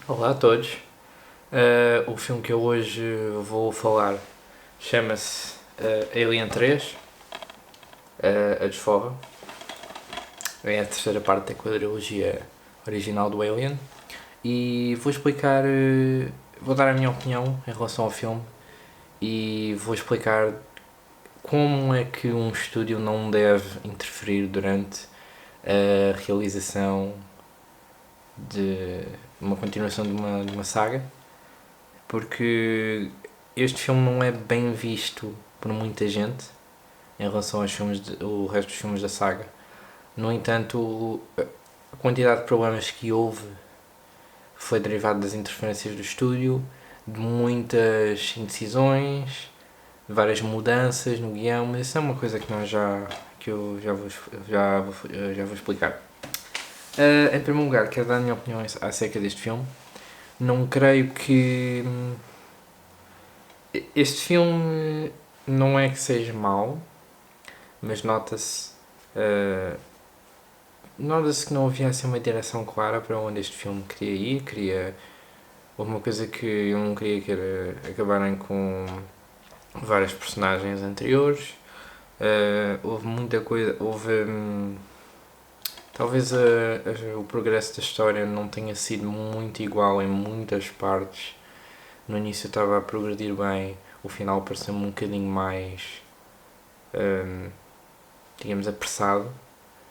Olá a todos. O filme que eu hoje vou falar chama-se Alien 3, A Desforra. É a terceira parte da quadrilogia original do Alien. E vou explicar, vou dar a minha opinião em relação ao filme e vou explicar como é que um estúdio não deve interferir durante a realização de uma continuação de uma saga, porque este filme não é bem visto por muita gente em relação aos filmes o resto dos filmes da saga. No entanto, a quantidade de problemas que houve foi derivada das interferências do estúdio, de muitas indecisões, de várias mudanças no guião, mas isso é uma coisa que eu já vou explicar. Em primeiro lugar, quero dar a minha opinião acerca deste filme. Não creio que este filme não é que seja mau, mas nota-se que não havia assim uma direção clara para onde este filme queria ir. Houve uma coisa que eu não queria, que era acabarem com várias personagens anteriores. Houve muita coisa. Talvez o progresso da história não tenha sido muito igual em muitas partes. No início estava a progredir bem, o final pareceu-me um bocadinho mais, digamos, apressado.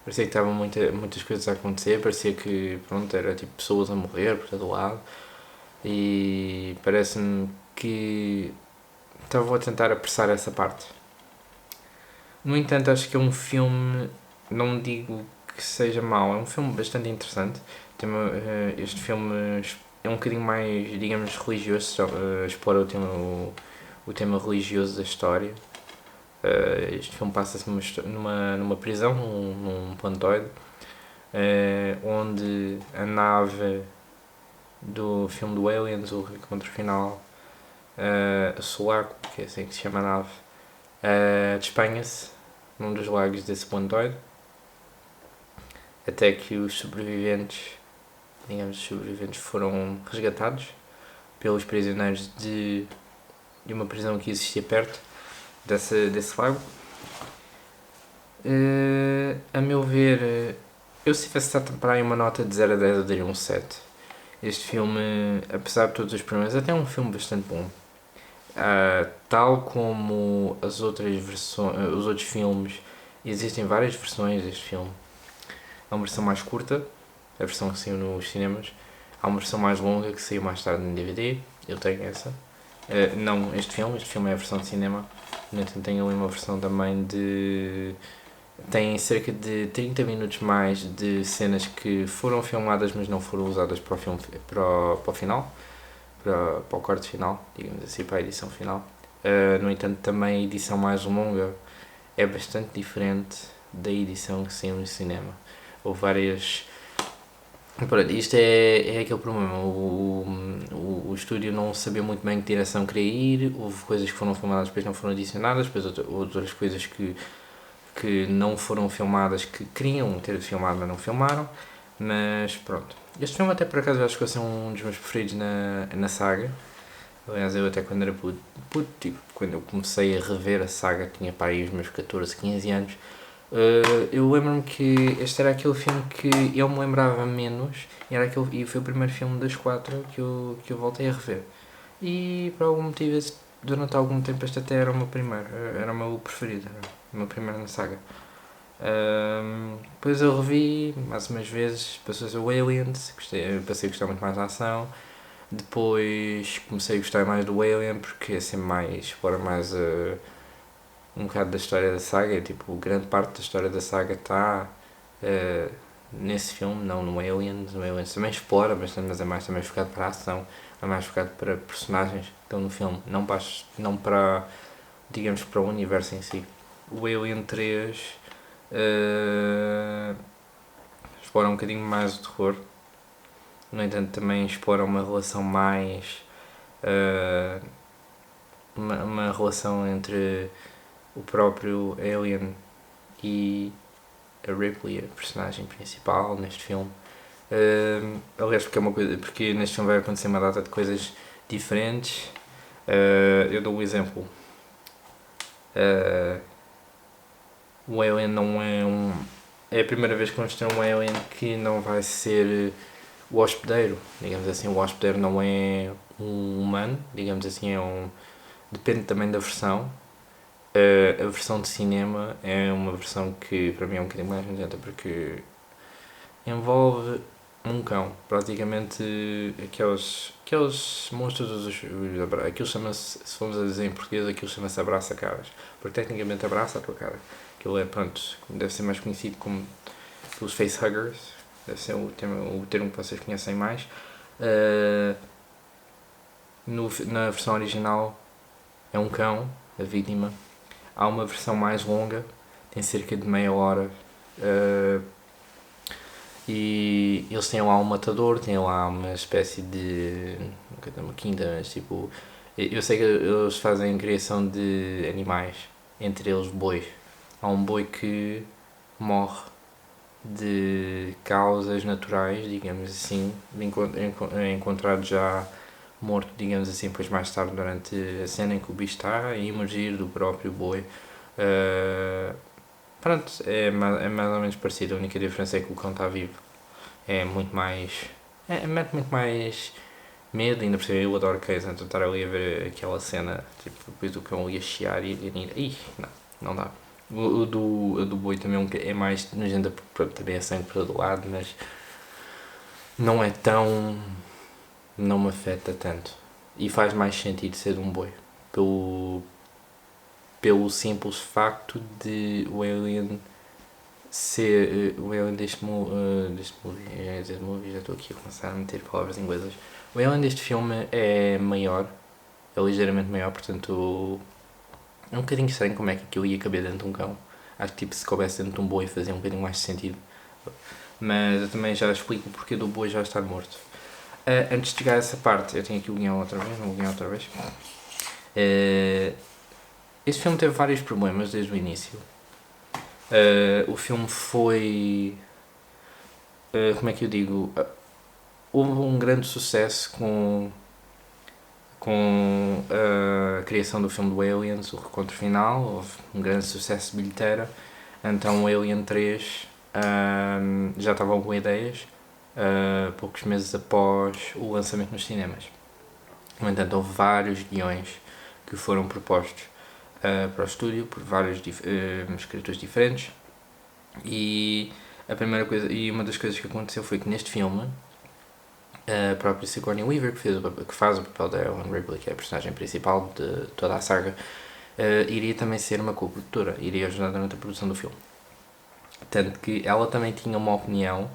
Parecia que estavam muitas coisas a acontecer, parecia que pronto, era tipo pessoas a morrer por todo lado. E parece-me que estavam a tentar apressar essa parte. No entanto, acho que é um filme, não digo que seja mau, é um filme bastante interessante. Este filme é um bocadinho mais, digamos, religioso, explora o tema religioso da história. Este filme passa-se numa prisão, num planetoide, onde a nave do filme do Aliens, o Encontro Final, a Sulaco, que é assim que se chama a nave, despenha-se num dos lagos desse planetoide, até que os sobreviventes, foram resgatados pelos prisioneiros de uma prisão que existia perto desse lago. A meu ver, eu se tivesse dado para aí uma nota de 0 a 10 eu daria um 7. Este filme, apesar de todos os problemas, até é um filme bastante bom. Tal como as outras versões, os outros filmes, existem várias versões deste filme. Há uma versão mais curta, a versão que saiu nos cinemas. Há uma versão mais longa que saiu mais tarde no DVD. Eu tenho essa. Não este filme é a versão de cinema. No entanto, tenho ali uma versão também de. Tem cerca de 30 minutos mais de cenas que foram filmadas, mas não foram usadas para o filme, para o final, para o corte final, digamos assim, para a edição final. No entanto, também a edição mais longa é bastante diferente da edição que saiu no cinema. Houve várias. Pronto, isto é aquele problema. O estúdio não sabia muito bem que direção queria ir. Houve coisas que foram filmadas, depois não foram adicionadas. Depois outras coisas que não foram filmadas, que queriam ter filmado, mas não filmaram. Mas pronto. Este filme, até por acaso, acho que vai ser um dos meus preferidos na saga. Aliás, eu até quando era puto, tipo, quando eu comecei a rever a saga, tinha para aí os meus 14, 15 anos. Eu lembro-me que este era aquele filme que eu me lembrava menos e foi o primeiro filme das 4 que eu voltei a rever. E por algum motivo, durante algum tempo, este até era o meu primeiro, era o meu preferido, era o meu primeiro na saga. Depois eu revi mais umas vezes, passou-se o Aliens, passei a gostar muito mais da ação. Depois comecei a gostar mais do Alien porque é sempre mais, explora mais um bocado da história da saga. Tipo, grande parte da história da saga está nesse filme, não no Aliens. No Aliens também explora bastante, mas é mais também focado para a ação, é mais focado para personagens que estão no filme, não para digamos, para o universo em si. O Alien 3 explora um bocadinho mais o terror. No entanto, também explora uma relação mais. Uma relação entre o próprio Alien e a Ripley, a personagem principal neste filme. Aliás, porque, porque neste filme vai acontecer uma data de coisas diferentes. Eu dou um exemplo. O Alien não é um. É a primeira vez que vamos ter um Alien que não vai ser o hospedeiro. Digamos assim, o hospedeiro não é um humano, digamos assim, é um. Depende também da versão. A versão de cinema é uma versão que para mim é um bocadinho mais nojenta porque envolve um cão, praticamente aqueles monstros aquilo chama-se, se formos a dizer em português, aquilo chama-se abraça-caras, porque tecnicamente abraça a tua cara. Aquilo é, pronto, deve ser mais conhecido como os facehuggers, deve ser o termo que vocês conhecem mais. Na versão original é um cão, a vítima. Há uma versão mais longa, tem cerca de meia hora, e eles têm lá um matador, têm lá uma espécie de. Uma quinta, mas tipo. Eu sei que eles fazem criação de animais, entre eles bois. Há um boi que morre de causas naturais, digamos assim, encontrado já morto, digamos assim, depois mais tarde durante a cena em que o bicho está a emergir do próprio boi. Pronto, é mais ou menos parecido, a única diferença é que o cão está vivo. É muito mais. Mete muito mais medo, ainda por cima eu adoro cães, então estar ali a ver aquela cena, tipo, depois do cão ia chiar e ir. Ih, não dá. O do boi também é mais nojento, porque também é sangue por todo lado, mas não é tão. Não me afeta tanto. E faz mais sentido ser de um boi. Pelo simples facto de o Alien ser. O Alien deste movie, já estou aqui a começar a meter palavras inglesas. O Alien deste filme é maior, é ligeiramente maior, portanto é um bocadinho estranho como é que aquilo ia caber dentro de um cão. Acho que tipo, se coubesse dentro de um boi fazia um bocadinho mais de sentido. Mas eu também já explico o porquê do boi já estar morto. Antes de chegar a essa parte, eu tenho aqui o guião outra vez, não o guião outra vez. Este filme teve vários problemas desde o início. O filme foi. Como é que eu digo? Houve um grande sucesso com a criação do filme do Aliens, o recontro final. Houve um grande sucesso de bilheteira. Então o Alien 3 já estavam com ideias poucos meses após o lançamento nos cinemas. No entanto, houve vários guiões que foram propostos para o estúdio por vários escritores diferentes, e uma das coisas que aconteceu foi que neste filme a própria Sigourney Weaver, que faz o papel da Ellen Ripley, que é a personagem principal de toda a saga, iria também ser uma co-produtora, iria ajudar durante a produção do filme. Tanto que ela também tinha uma opinião,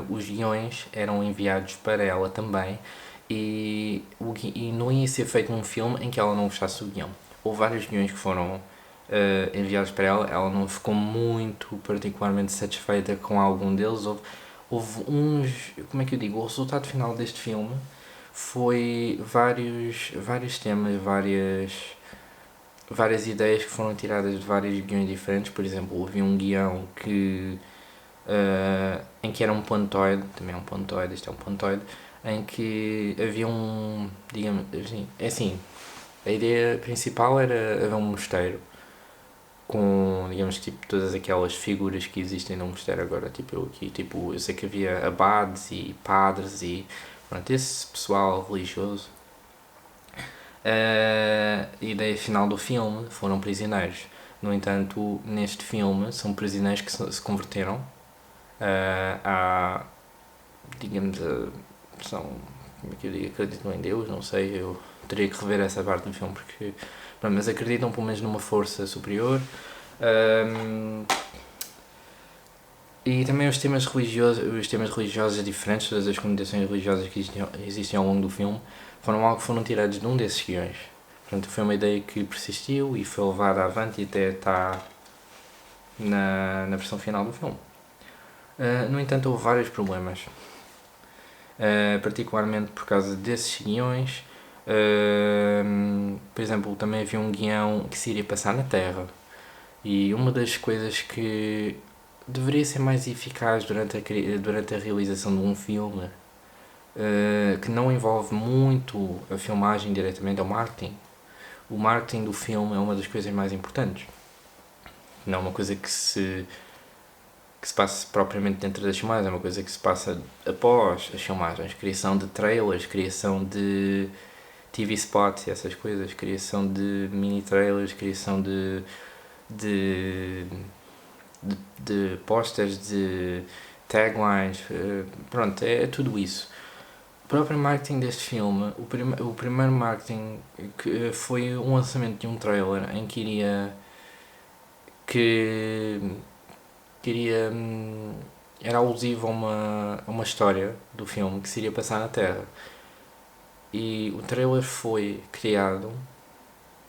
os guiões eram enviados para ela também, e não ia ser feito um filme em que ela não gostasse do guião. Houve vários guiões que foram enviados para ela não ficou muito particularmente satisfeita com algum deles. Houve uns, como é que eu digo, o resultado final deste filme foi vários temas, várias ideias que foram tiradas de vários guiões diferentes. Por exemplo, havia um guião em que era um plantoide, também é um plantoide, este é um plantoide, em que havia digamos assim, é assim, a ideia principal era haver um mosteiro com, digamos, tipo, todas aquelas figuras que existem no mosteiro agora, eu sei que havia abades e padres e, pronto, esse pessoal religioso. A ideia final do filme foram prisioneiros. No entanto, neste filme são prisioneiros que se converteram digamos, são, como é que eu digo, acreditam em Deus, não sei, eu teria que rever essa parte do filme, porque, pronto, mas acreditam pelo menos numa força superior. E também os temas religiosos diferentes, todas as conotações religiosas que existem ao longo do filme, foram tirados de um desses guiões. Portanto, foi uma ideia que persistiu e foi levada avante e até está na versão final do filme. No entanto, houve vários problemas, particularmente por causa desses guiões. Por exemplo, também havia um guião que se iria passar na Terra, e uma das coisas que deveria ser mais eficaz durante a realização de um filme, que não envolve muito a filmagem diretamente ao marketing. O marketing do filme é uma das coisas mais importantes. Não é uma coisa que se passa propriamente dentro das filmagens, é uma coisa que se passa após as filmagens. Criação de trailers, criação de TV spots e essas coisas, criação de mini trailers, criação de, de posters, de taglines, pronto, é tudo isso. O próprio marketing deste filme, o primeiro marketing que foi um lançamento de um trailer em que que queria era alusivo a uma história do filme que se iria passar na Terra. E o trailer foi criado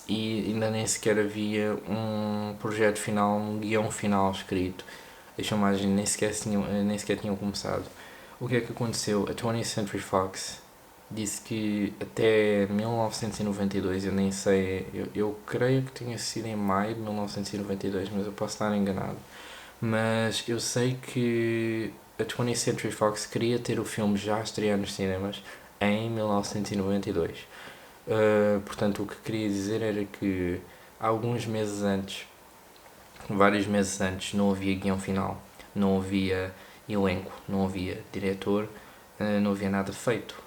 e ainda nem sequer havia um projeto final, um guião final escrito. As filmagens nem sequer tinham começado. O que é que aconteceu? A 20th Century Fox disse que até 1992, eu nem sei, eu creio que tinha sido em maio de 1992, mas eu posso estar enganado. Mas eu sei que a 20th Century Fox queria ter o filme já a estrear nos cinemas em 1992. Portanto, o que queria dizer era que alguns meses antes, vários meses antes, não havia guião final, não havia elenco, não havia diretor, não havia nada feito.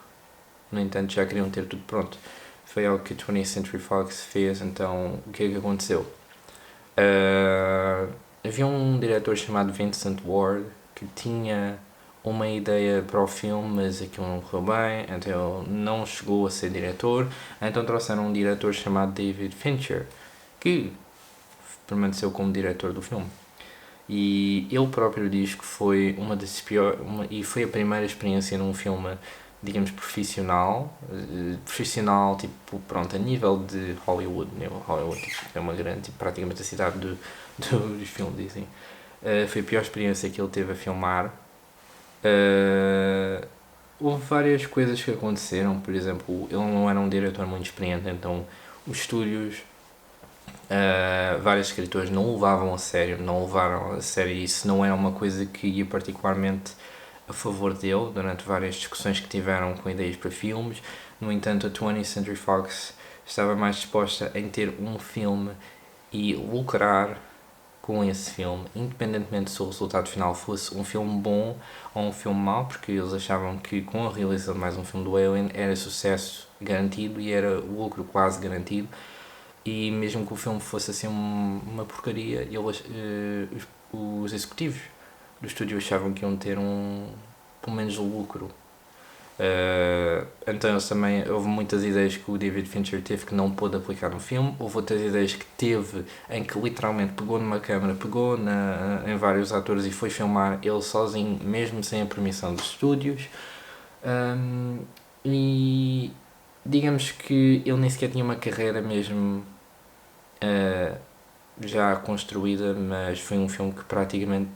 No entanto, já queriam ter tudo pronto. Foi algo que a 20th Century Fox fez, então o que é que aconteceu? Havia um diretor chamado Vincent Ward que tinha uma ideia para o filme, mas aquilo não correu bem, então ele não chegou a ser diretor. Então trouxeram um diretor chamado David Fincher, que permaneceu como diretor do filme. E ele próprio diz que foi uma das piores, e foi a primeira experiência num filme, digamos, profissional, tipo, pronto, a nível de Hollywood, né? Hollywood é uma grande, tipo, praticamente a cidade dos filmes, dizem. Foi a pior experiência que ele teve a filmar. Houve várias coisas que aconteceram, por exemplo, ele não era um diretor muito experiente, então os estúdios, vários escritores não o levavam a sério, não levaram a sério, isso não era uma coisa que ia particularmente a favor dele durante várias discussões que tiveram com ideias para filmes. No entanto, a 20th Century Fox estava mais disposta em ter um filme e lucrar com esse filme, independentemente se o resultado final fosse um filme bom ou um filme mau, porque eles achavam que com a realização de mais um filme do Alien era sucesso garantido e era lucro quase garantido. E mesmo que o filme fosse assim uma porcaria, os executivos do estúdio achavam que iam ter pelo menos lucro. Então eles também, houve muitas ideias que o David Fincher teve que não pôde aplicar no filme, houve outras ideias que teve em que literalmente pegou numa câmera, pegou em vários atores e foi filmar ele sozinho, mesmo sem a permissão dos estúdios. E digamos que ele nem sequer tinha uma carreira mesmo já construída, mas foi um filme que praticamente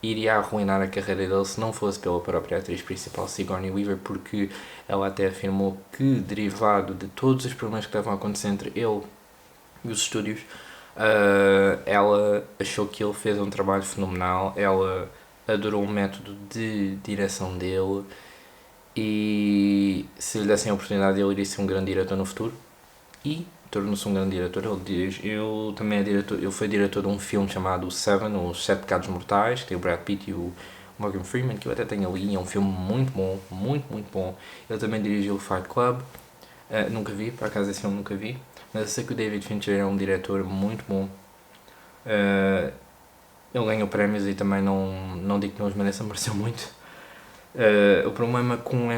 iria arruinar a carreira dele se não fosse pela própria atriz principal, Sigourney Weaver, porque ela até afirmou que, derivado de todos os problemas que estavam a acontecer entre ele e os estúdios, ela achou que ele fez um trabalho fenomenal, ela adorou o método de direção dele e se lhe dessem a oportunidade ele iria ser um grande diretor no futuro. E tornou-se um grande diretor. Ele diz, ele foi diretor de um filme chamado Seven, Os Sete Pecados Mortais, que tem o Brad Pitt e o Morgan Freeman, que eu até tenho ali, é um filme muito bom, muito bom. Ele também dirigiu o Fight Club, nunca vi, por acaso esse filme nunca vi, mas eu sei que o David Fincher é um diretor muito bom. Ele ganhou prémios e também não digo que não os mereça, mereceu muito. O problema com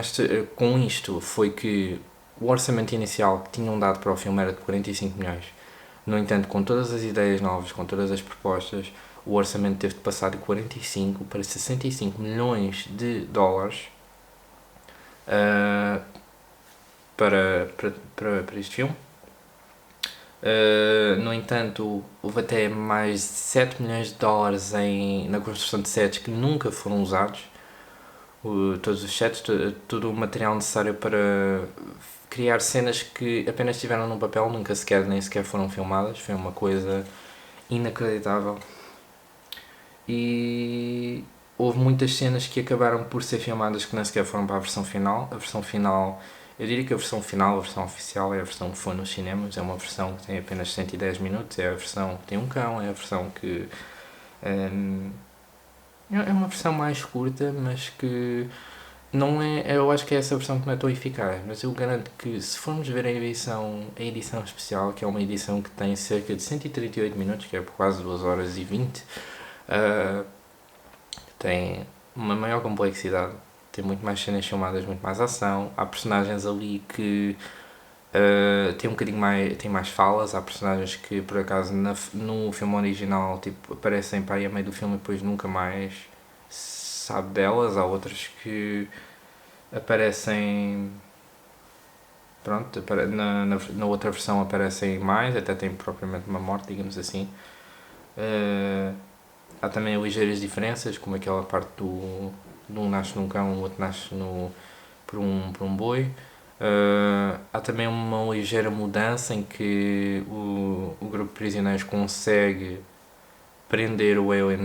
isto foi que o orçamento inicial que tinham dado para o filme era de 45 milhões. No entanto, com todas as ideias novas, com todas as propostas, o orçamento teve de passar de 45 para 65 milhões de dólares para este filme. No entanto, houve até mais de 7 milhões de dólares na construção de sets que nunca foram usados. Todos os sets, todo o material necessário para criar cenas que apenas estiveram no papel, nem sequer foram filmadas. Foi uma coisa inacreditável. E houve muitas cenas que acabaram por ser filmadas que nem sequer foram para a versão final. A versão final, eu diria que a versão final, a versão oficial, é a versão que foi nos cinemas. É uma versão que tem apenas 110 minutos, é a versão que tem um cão, é a versão que é uma versão mais curta, mas que não é. Eu acho que é essa versão que não é tão eficaz. Mas eu garanto que se formos ver a edição especial, que é uma edição que tem cerca de 138 minutos, que é por quase 2 horas e 20, tem uma maior complexidade, tem muito mais cenas filmadas, muito mais ação. Há personagens ali que tem um bocadinho mais, tem mais falas. Há personagens que por acaso no filme original tipo, aparecem para aí a meio do filme e depois nunca mais se sabe delas. Há outras que aparecem, pronto, na outra versão aparecem mais, até tem propriamente uma morte, digamos assim. Há também ligeiras diferenças, como aquela parte de um nasce num cão, o outro nasce por um boi. Há também uma ligeira mudança em que o grupo de prisioneiros consegue prender o alien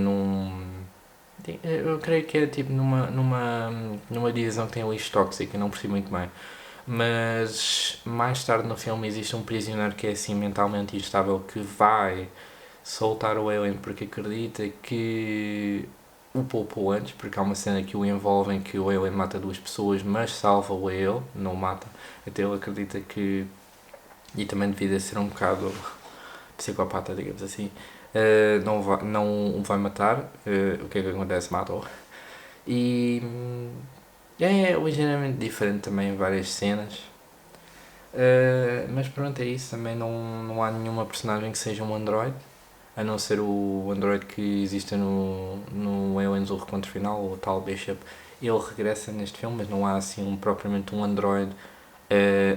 eu creio que é tipo numa divisão que tem lixo tóxico, eu não percebi muito bem. Mas mais tarde no filme existe um prisioneiro que é assim mentalmente instável que vai soltar o alien porque acredita que o poupou antes, porque há uma cena que o envolve em que o alien mata duas pessoas, mas salva-o a ele, não o mata. Até ele acredita que. E também devido a ser um bocado psicopata, digamos assim, não o vai matar. O que é que acontece? Mata-o. E é ligeiramente diferente também em várias cenas. Mas pronto, é isso. Também não há nenhuma personagem que seja um android, a não ser o android que existe no Aliens o Recontro Final, o tal Bishop. Ele regressa neste filme, mas não há assim propriamente um android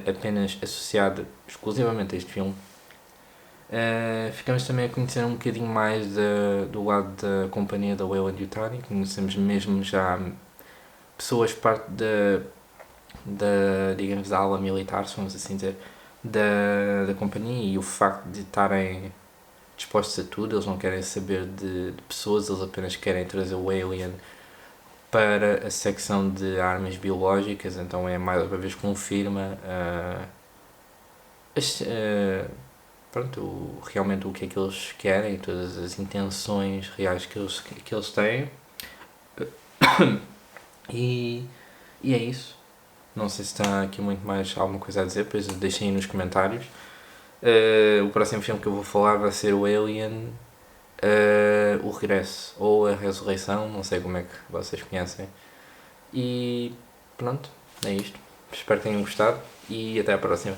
apenas associado exclusivamente a este filme. Ficamos também a conhecer um bocadinho mais do lado da companhia da Weyland Yutani. Conhecemos mesmo já pessoas parte digamos, da ala militar, se vamos assim dizer, da companhia, e o facto de estarem dispostos a tudo. Eles não querem saber de pessoas, eles apenas querem trazer o alien para a secção de armas biológicas. Então é mais uma vez confirma realmente o que é que eles querem, todas as intenções reais que eles têm. E é isso. Não sei se está aqui muito mais alguma coisa a dizer, depois deixem aí nos comentários. O próximo filme que eu vou falar vai ser o Alien, o Regresso ou a Ressurreição, não sei como é que vocês conhecem. E pronto, é isto. Espero que tenham gostado e até à próxima.